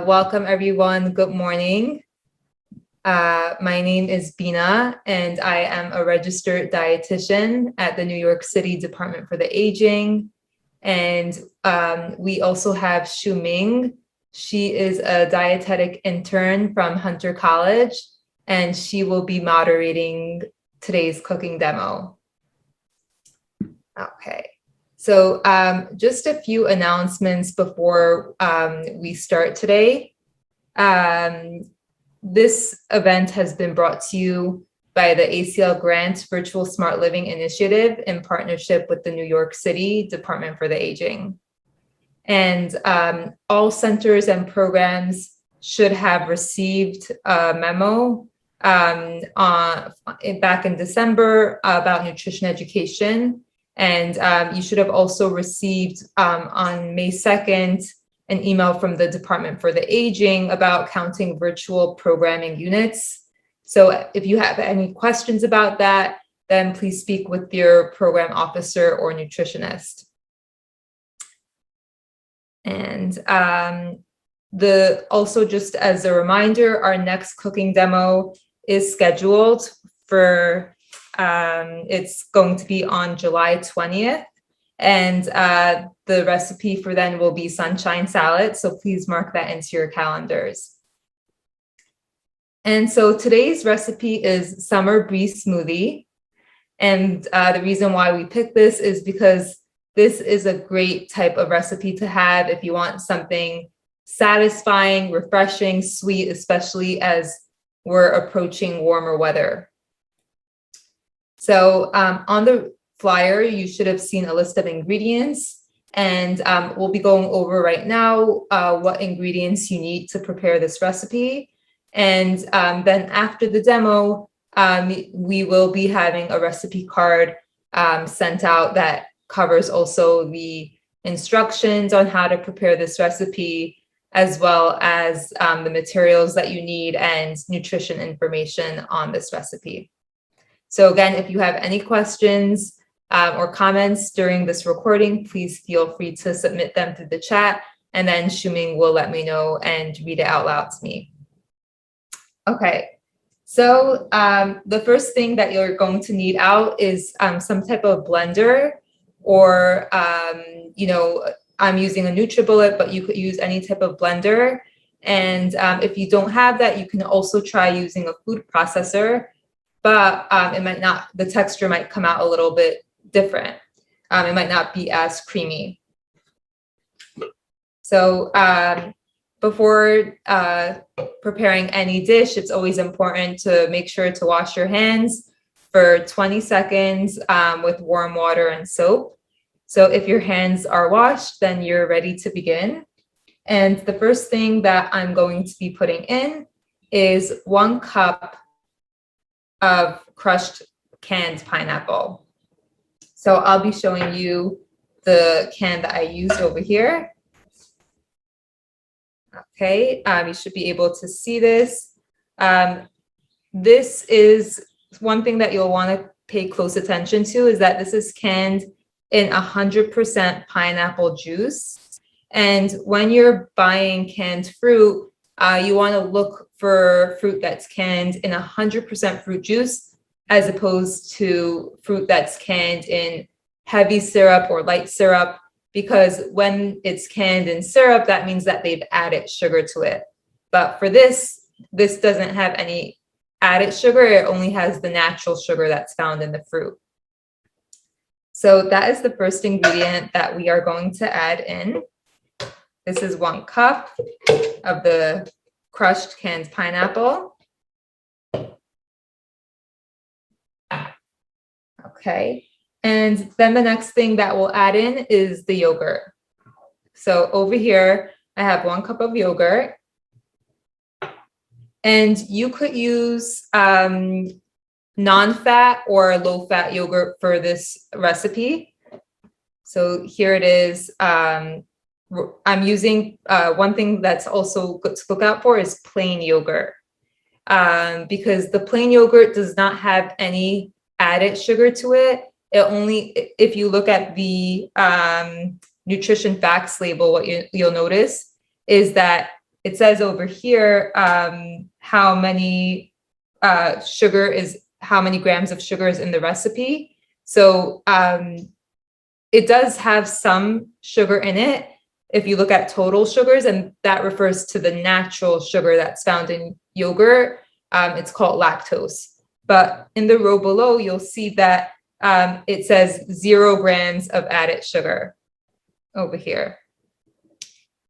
Welcome everyone. Good morning. My name is Bina and I am a registered dietitian at the New York City Department for the Aging. And we also have Shu Ming. She is a dietetic intern from Hunter College, and she will be moderating today's cooking demo. Okay. So just a few announcements before we start today. This event has been brought to you by the ACL Grant Virtual Smart Living Initiative in partnership with the New York City Department for the Aging. And all centers and programs should have received a memo back in December about nutrition education. And you should have also received on May 2nd an email from the Department for the Aging about counting virtual programming units. So if you have any questions about that, then please speak with your program officer or nutritionist. And also just as a reminder, our next cooking demo is scheduled for it's going to be on July 20th, and the recipe for then will be sunshine salad. So please mark that into your calendars. And so today's recipe is summer breeze smoothie. And the reason why we picked this is because this is a great type of recipe to have if you want something satisfying, refreshing, sweet, especially as we're approaching warmer weather. So on the flyer, you should have seen a list of ingredients, and we'll be going over right now what ingredients you need to prepare this recipe. And then after the demo, we will be having a recipe card sent out that covers also the instructions on how to prepare this recipe, as well as the materials that you need and nutrition information on this recipe. So again, if you have any questions or comments during this recording, please feel free to submit them through the chat, and then Shuming will let me know and read it out loud to me. Okay, so the first thing that you're going to need out is some type of blender, or, I'm using a NutriBullet, but you could use any type of blender. And if you don't have that, you can also try using a food processor, but it might not, the texture might come out a little bit different. It might not be as creamy. So before preparing any dish, it's always important to make sure to wash your hands for 20 seconds with warm water and soap. So if your hands are washed, then you're ready to begin. And the first thing that I'm going to be putting in is 1 cup of crushed canned pineapple. So I'll be showing you the can that I used over here. Okay, you should be able to see this. This is one thing that you'll want to pay close attention to, is that this is canned in 100% pineapple juice. And when you're buying canned fruit, you want to look for fruit that's canned in 100% fruit juice, as opposed to fruit that's canned in heavy syrup or light syrup, because when it's canned in syrup, that means that they've added sugar to it. But for this doesn't have any added sugar. It only has the natural sugar that's found in the fruit. So that is the first ingredient that we are going to add in. This is 1 cup of the crushed canned pineapple. Okay. And then the next thing that we'll add in is the yogurt. So over here, I have 1 cup of yogurt. And you could use non-fat or low-fat yogurt for this recipe. So here it is. I'm using one thing that's also good to look out for is plain yogurt, because the plain yogurt does not have any added sugar to it. It only, if you look at the nutrition facts label, what you'll notice is that it says over here how many how many grams of sugar is in the recipe. So it does have some sugar in it if you look at total sugars, and that refers to the natural sugar that's found in yogurt. It's called lactose. But in the row below, you'll see that it says 0 grams of added sugar over here.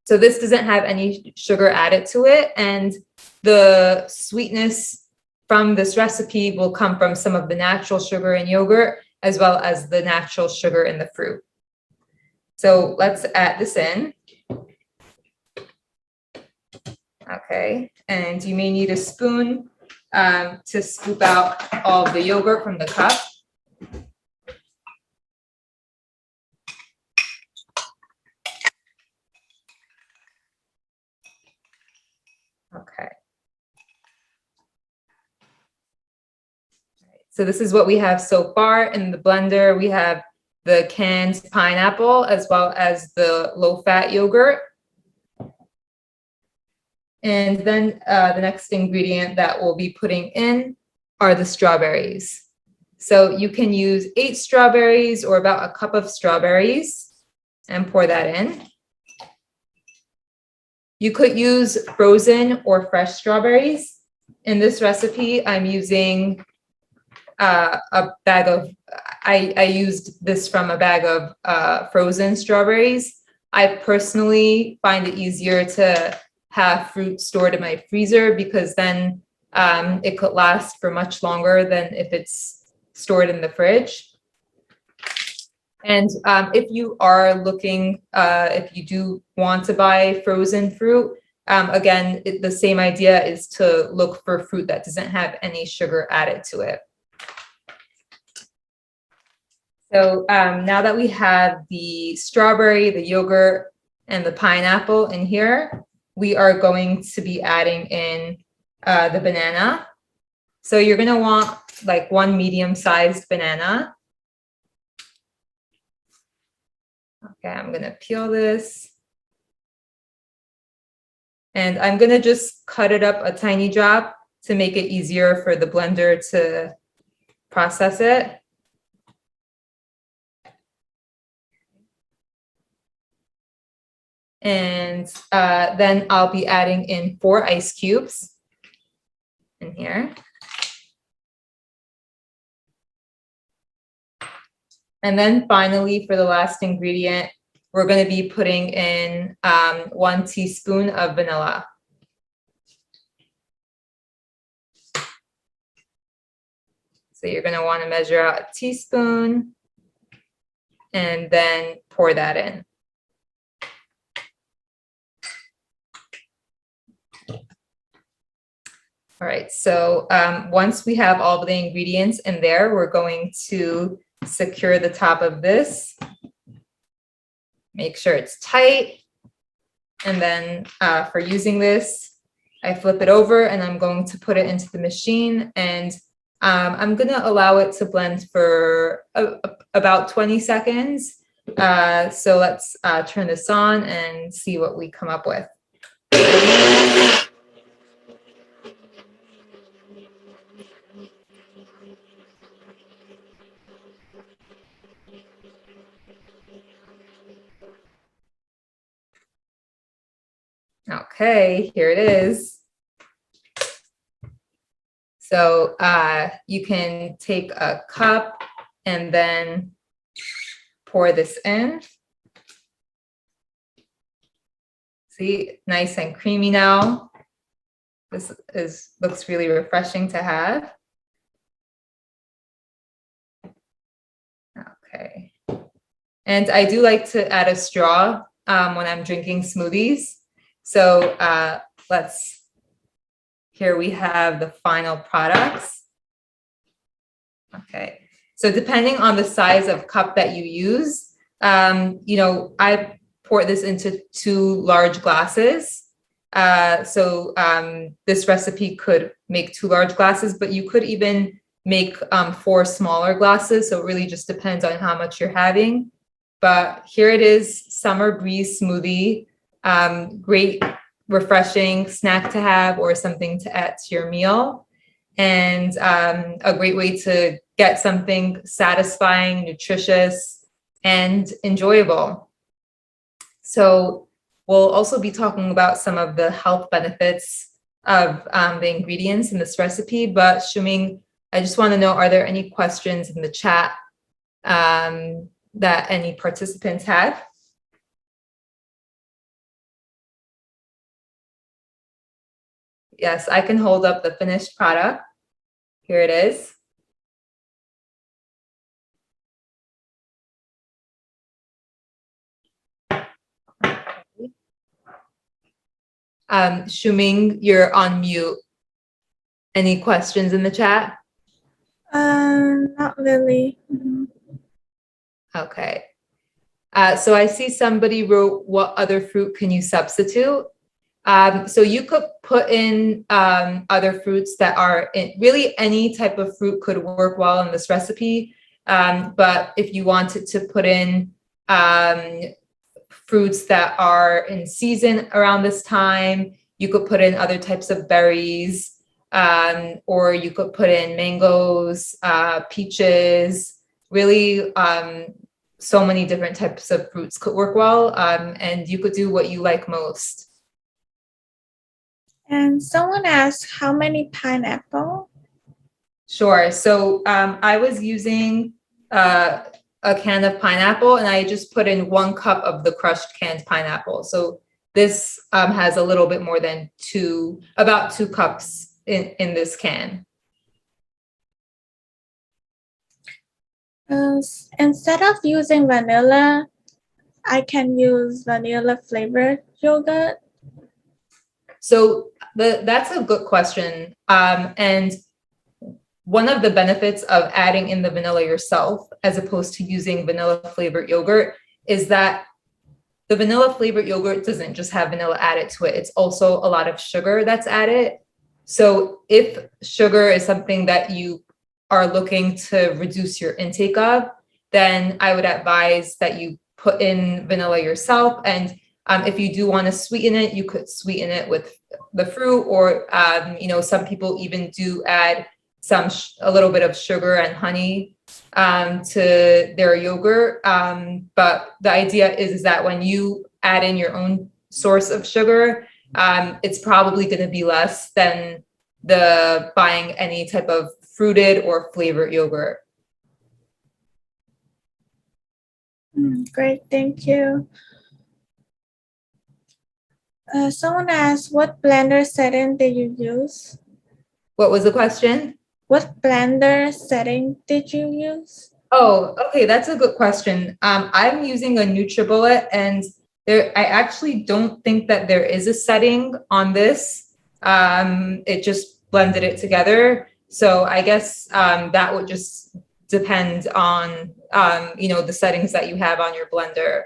So this doesn't have any sugar added to it, and the sweetness from this recipe will come from some of the natural sugar in yogurt as well as the natural sugar in the fruit. So let's add this in. Okay, and you may need a spoon to scoop out all of the yogurt from the cup. Okay. So this is what we have so far in the blender. We have the canned pineapple as well as the low-fat yogurt. And then the next ingredient that we'll be putting in are the strawberries. So you can use 8 strawberries or about a cup of strawberries and pour that in. You could use frozen or fresh strawberries. In this recipe, I'm using a bag of, I used this from a bag of frozen strawberries. I personally find it easier to have fruit stored in my freezer because then it could last for much longer than if it's stored in the fridge. And if you are looking, if you do want to buy frozen fruit, again, the same idea is to look for fruit that doesn't have any sugar added to it. So now that we have the strawberry, the yogurt, and the pineapple in here, we are going to be adding in the banana. So you're going to want like 1 medium-sized banana. Okay, I'm going to peel this. And I'm going to just cut it up a tiny drop to make it easier for the blender to process it. And then I'll be adding in 4 ice cubes in here. And then finally, for the last ingredient, we're going to be putting in 1 teaspoon of vanilla. So you're going to want to measure out a teaspoon and then pour that in. All right, so once we have all of the ingredients in there, we're going to secure the top of this. Make sure it's tight. And then for using this, I flip it over and I'm going to put it into the machine, and I'm going to allow it to blend for about 20 seconds. So let's turn this on and see what we come up with. Okay, here it is. So you can take a cup and then pour this in. See, nice and creamy now. This looks really refreshing to have. Okay. And I do like to add a straw when I'm drinking smoothies. So here we have the final products. Okay, so depending on the size of cup that you use, I pour this into 2 large glasses. So this recipe could make 2 large glasses, but you could even make 4 smaller glasses. So it really just depends on how much you're having. But here it is, Summer Breeze Smoothie. Great refreshing snack to have or something to add to your meal. And a great way to get something satisfying, nutritious, and enjoyable. So we'll also be talking about some of the health benefits of the ingredients in this recipe. But Shuming, I just want to know, are there any questions in the chat that any participants have? Yes, I can hold up the finished product. Here it is. Shuming, you're on mute. Any questions in the chat? Not really. Okay. So I see somebody wrote, what other fruit can you substitute? So you could put in other fruits that are in, really any type of fruit could work well in this recipe. But if you wanted to put in fruits that are in season around this time, you could put in other types of berries, or you could put in mangoes, peaches, really so many different types of fruits could work well, and you could do what you like most. And someone asked, how many pineapple? Sure. So I was using a can of pineapple, and I just put in 1 cup of the crushed canned pineapple. So this has a little bit more than about 2 cups in this can. Instead of using vanilla, I can use vanilla flavored yogurt. So that's a good question. And one of the benefits of adding in the vanilla yourself, as opposed to using vanilla flavored yogurt, is that the vanilla flavored yogurt doesn't just have vanilla added to it. It's also a lot of sugar that's added. So if sugar is something that you are looking to reduce your intake of, then I would advise that you put in vanilla yourself. And if you do want to sweeten it, you could sweeten it with the fruit, or some people even do add a little bit of sugar and honey to their yogurt. But the idea is that when you add in your own source of sugar, it's probably going to be less than the buying any type of fruited or flavored yogurt. Great, thank you. Someone asked, what blender setting did you use? What was the question? What blender setting did you use? Oh, okay, that's a good question. I'm using a NutriBullet, and I actually don't think that there is a setting on this. It just blended it together. So I guess that would just depend on the settings that you have on your blender.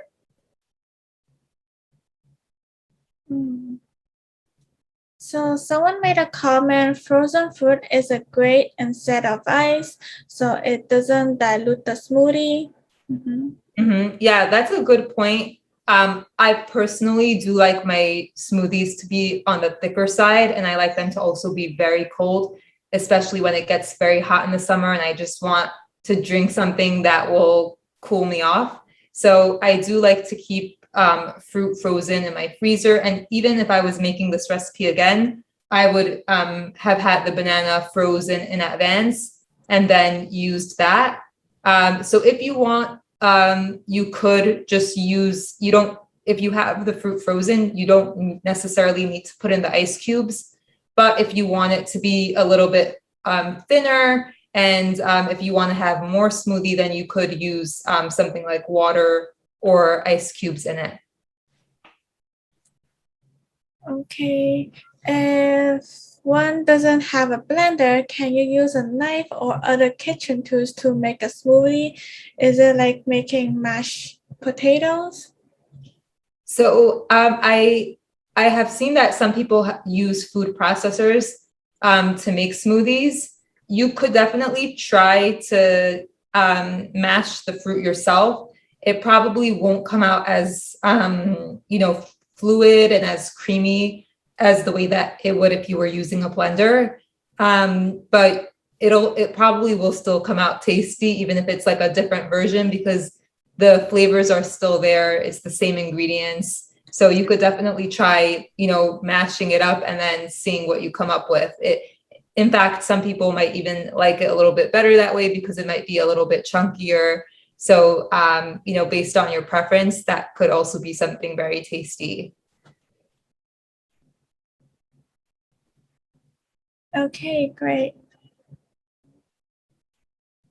So someone made a comment, frozen fruit is a great instead of ice, so it doesn't dilute the smoothie. Yeah, that's a good point. I personally do like my smoothies to be on the thicker side, and I like them to also be very cold, especially when it gets very hot in the summer and I just want to drink something that will cool me off. So I do like to keep fruit frozen in my freezer. And even if I was making this recipe again, I would have had the banana frozen in advance and then used that. So if you want, you could just use, if you have the fruit frozen, you don't necessarily need to put in the ice cubes. But if you want it to be a little bit thinner, and if you want to have more smoothie, then you could use something like water or ice cubes in it. Okay, if one doesn't have a blender, can you use a knife or other kitchen tools to make a smoothie? Is it like making mashed potatoes? So I have seen that some people use food processors to make smoothies. You could definitely try to mash the fruit yourself. It probably won't come out as fluid and as creamy as the way that it would if you were using a blender. But it probably will still come out tasty, even if it's like a different version, because the flavors are still there. It's the same ingredients. So you could definitely try, mashing it up and then seeing what you come up with. In fact, some people might even like it a little bit better that way because it might be a little bit chunkier. So, based on your preference, that could also be something very tasty. Okay, great.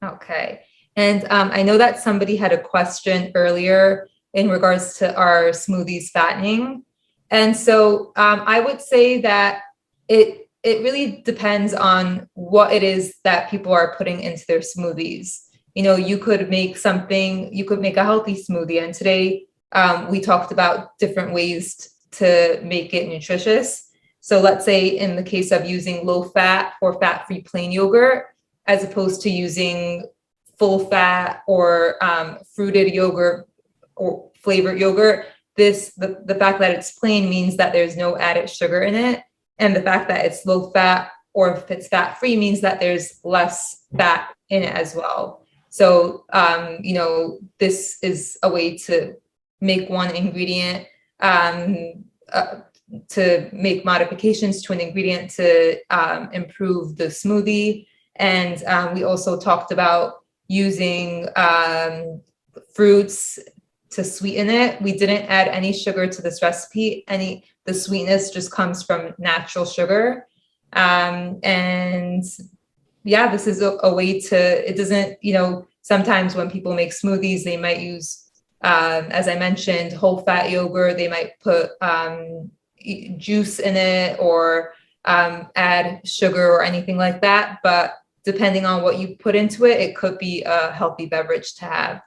Okay. And I know that somebody had a question earlier in regards to our smoothies fattening. And so I would say that it really depends on what it is that people are putting into their smoothies. You could make a healthy smoothie. And today we talked about different ways to make it nutritious. So let's say in the case of using low fat or fat-free plain yogurt, as opposed to using full fat or fruited yogurt or flavored yogurt. The fact that it's plain means that there's no added sugar in it. And the fact that it's low fat or if it's fat free means that there's less fat in it as well. So, this is a way to make one ingredient, to make modifications to an ingredient to improve the smoothie. And we also talked about using fruits to sweeten it. We didn't add any sugar to this recipe. The sweetness just comes from natural sugar. And yeah, this is a way it doesn't, sometimes when people make smoothies, they might use, as I mentioned, whole fat yogurt. They might put juice in it or add sugar or anything like that. But depending on what you put into it, it could be a healthy beverage to have.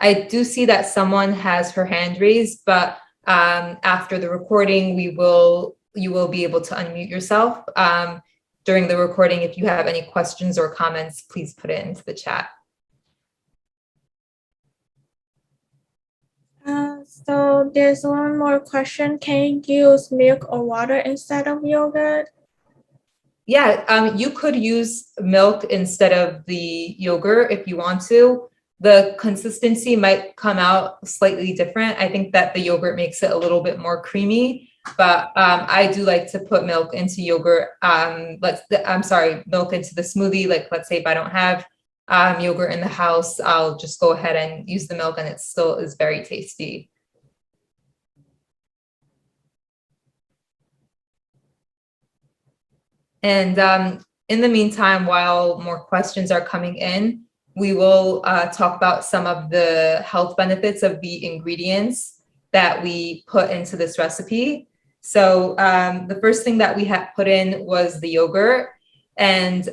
I do see that someone has her hand raised, but after the recording, you will be able to unmute yourself. During the recording, if you have any questions or comments, please put it into the chat. So there's one more question. Can you use milk or water instead of yogurt? Yeah, you could use milk instead of the yogurt if you want to. The consistency might come out slightly different. I think that the yogurt makes it a little bit more creamy, but I do like to put milk into yogurt. Milk into the smoothie. Like, let's say if I don't have yogurt in the house, I'll just go ahead and use the milk, and it still is very tasty. And in the meantime, while more questions are coming in, we will talk about some of the health benefits of the ingredients that we put into this recipe. So the first thing that we had put in was the yogurt. And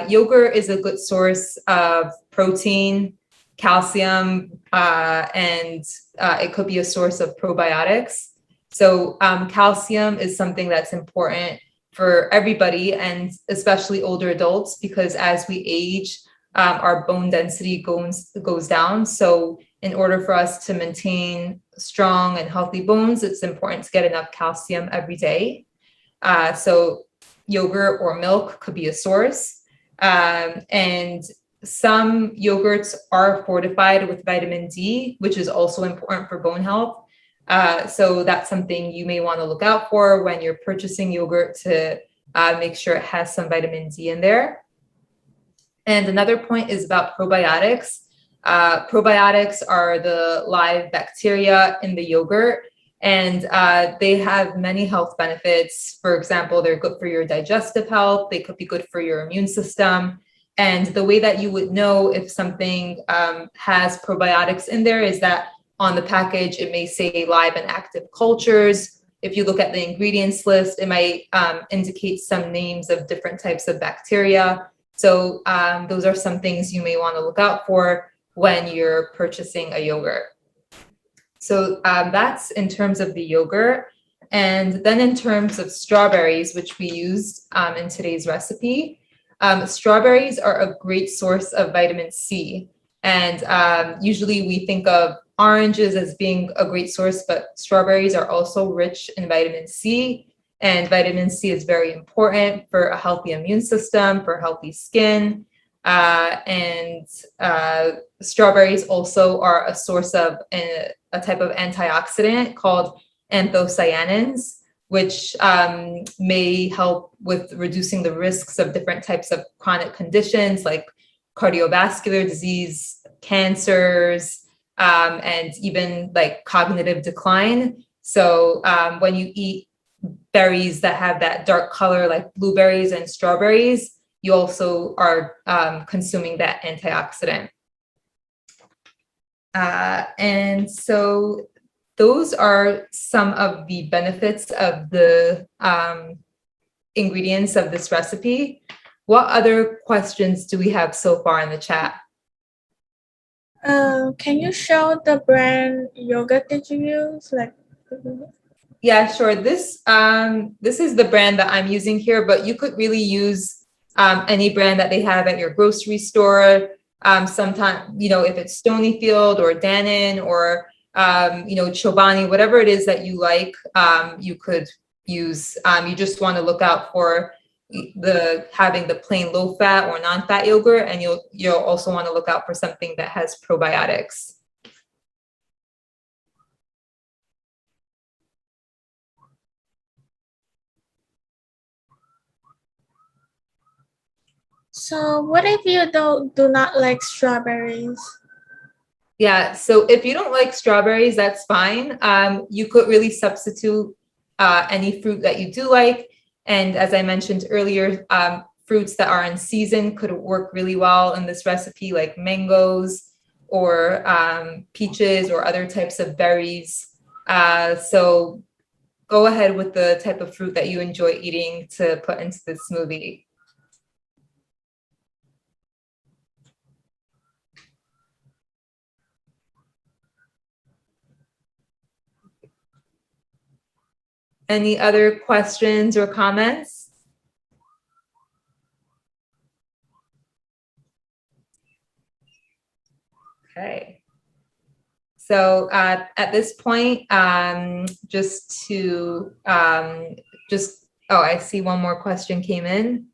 yogurt is a good source of protein, calcium, and it could be a source of probiotics. So calcium is something that's important for everybody, and especially older adults, because as we age, our bone density goes down. So in order for us to maintain strong and healthy bones, it's important to get enough calcium every day. So yogurt or milk could be a source. And some yogurts are fortified with vitamin D, which is also important for bone health. So that's something you may want to look out for when you're purchasing yogurt, to make sure it has some vitamin D in there. And another point is about probiotics. Probiotics are the live bacteria in the yogurt, and they have many health benefits. For example, they're good for your digestive health. They could be good for your immune system. And the way that you would know if something has probiotics in there is that on the package, it may say live and active cultures. If you look at the ingredients list, it might indicate some names of different types of bacteria. So those are some things you may want to look out for when you're purchasing a yogurt. So that's in terms of the yogurt. And then in terms of strawberries, which we used in today's recipe, strawberries are a great source of vitamin C. And usually we think of oranges as being a great source, but strawberries are also rich in vitamin C. And vitamin C is very important for a healthy immune system, for healthy skin. And strawberries also are a source of a type of antioxidant called anthocyanins, which may help with reducing the risks of different types of chronic conditions like cardiovascular disease, cancers, and even like cognitive decline. So when you eat berries that have that dark color, like blueberries and strawberries, you also are consuming that antioxidant. And so those are some of the benefits of the ingredients of this recipe. What other questions do we have so far in the chat? Can you show the brand yogurt that you use? Yeah, sure. This is the brand that I'm using here, but you could really use any brand that they have at your grocery store. Sometimes, if it's Stonyfield or Dannon or Chobani, whatever it is that you like, you could use. You just want to look out for having the plain low fat or non-fat yogurt, and you'll also want to look out for something that has probiotics. So what if you do not like strawberries? Yeah, so if you don't like strawberries, that's fine. You could really substitute any fruit that you do like. And as I mentioned earlier, fruits that are in season could work really well in this recipe, like mangoes or peaches or other types of berries. So go ahead with the type of fruit that you enjoy eating to put into the smoothie. Any other questions or comments? Okay. So at this point, I see one more question came in.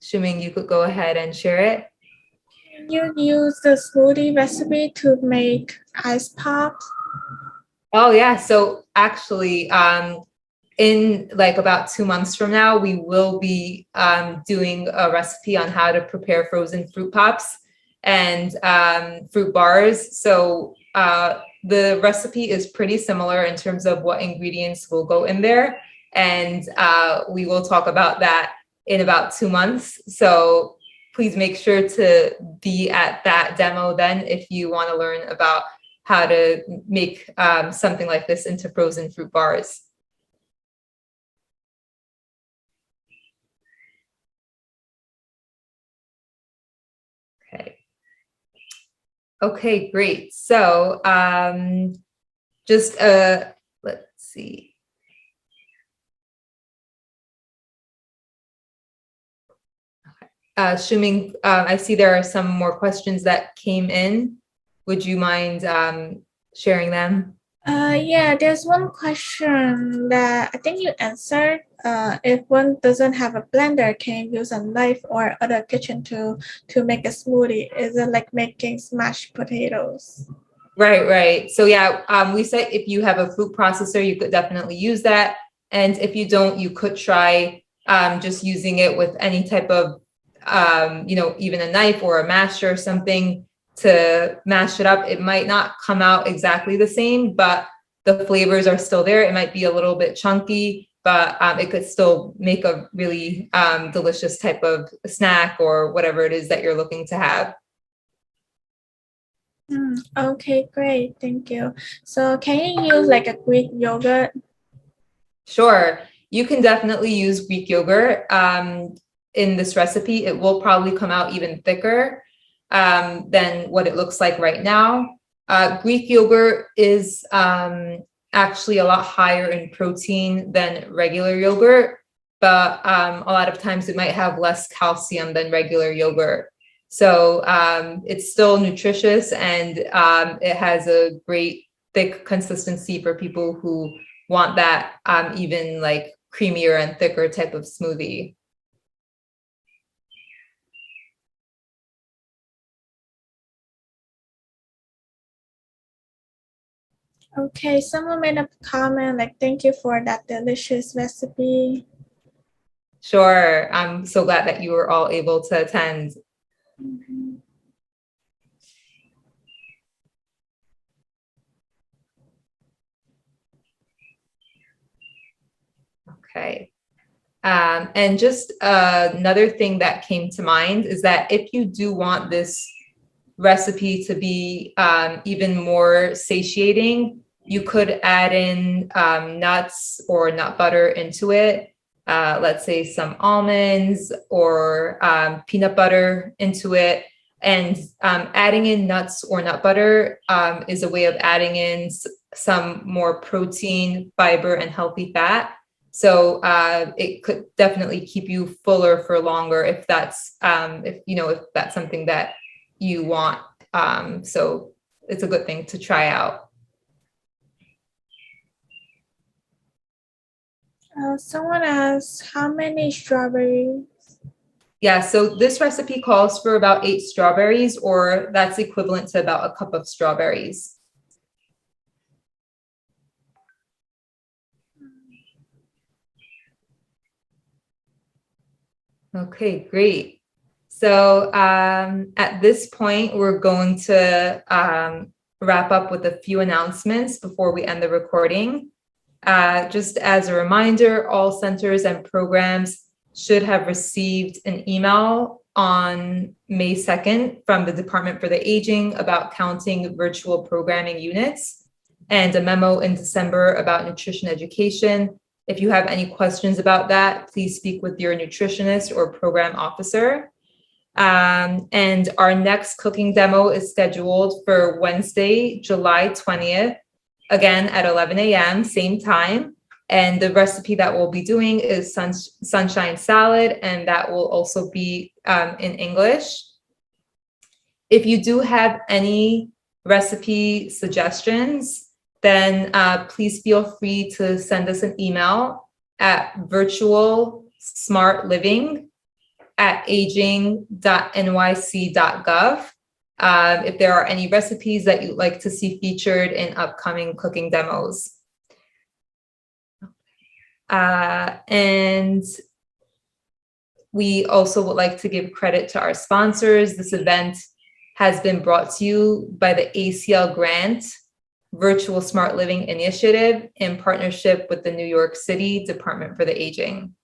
Assuming you could go ahead and share it. Can you use the smoothie recipe to make ice pops? Oh yeah, so actually, in like about 2 months from now, we will be doing a recipe on how to prepare frozen fruit pops and fruit bars. So the recipe is pretty similar in terms of what ingredients will go in there. And we will talk about that in about 2 months. So please make sure to be at that demo then if you want to learn about how to make something like this into frozen fruit bars. Okay, great. So let's see. Shuming, I see there are some more questions that came in. Would you mind sharing them? Yeah, there's one question that I think you answered. If one doesn't have a blender, can you use a knife or other kitchen tool to make a smoothie? Is it like making smashed potatoes? Right. So yeah, we said if you have a food processor, you could definitely use that. And if you don't, you could try just using it with any type of, even a knife or a masher or something to mash it up. It might not come out exactly the same, but the flavors are still there. It might be a little bit chunky, but it could still make a really delicious type of snack or whatever it is that you're looking to have. Okay, great. Thank you. So can you use like a Greek yogurt? Sure. You can definitely use Greek yogurt in this recipe. It will probably come out even thicker than what it looks like right now. Greek yogurt is actually a lot higher in protein than regular yogurt, but a lot of times it might have less calcium than regular yogurt. So it's still nutritious, and it has a great thick consistency for people who want that even like creamier and thicker type of smoothie. Okay, someone made a comment like, thank you for that delicious recipe. Sure. I'm so glad that you were all able to attend. Mhm. Okay. And just another thing that came to mind is that if you do want this recipe to be even more satiating, you could add in nuts or nut butter into it. Let's say some almonds or peanut butter into it. And adding in nuts or nut butter is a way of adding in some more protein, fiber, and healthy fat. So it could definitely keep you fuller for longer if that's if that's something that you want. So it's a good thing to try out. Someone asked, how many strawberries? Yeah, so this recipe calls for about 8 strawberries, or that's equivalent to about a cup of strawberries. Okay, great. So at this point, we're going to wrap up with a few announcements before we end the recording. Just as a reminder, all centers and programs should have received an email on May 2nd from the Department for the Aging about counting virtual programming units, and a memo in December about nutrition education. If you have any questions about that, please speak with your nutritionist or program officer. And our next cooking demo is scheduled for Wednesday, July 20th, again at 11 a.m., same time. And the recipe that we'll be doing is sunshine salad, and that will also be in English. If you do have any recipe suggestions, then please feel free to send us an email at virtualsmartliving@aging.nyc.gov. If there are any recipes that you'd like to see featured in upcoming cooking demos. And we also would like to give credit to our sponsors. This event has been brought to you by the ACL Grant Virtual Smart Living Initiative in partnership with the New York City Department for the Aging.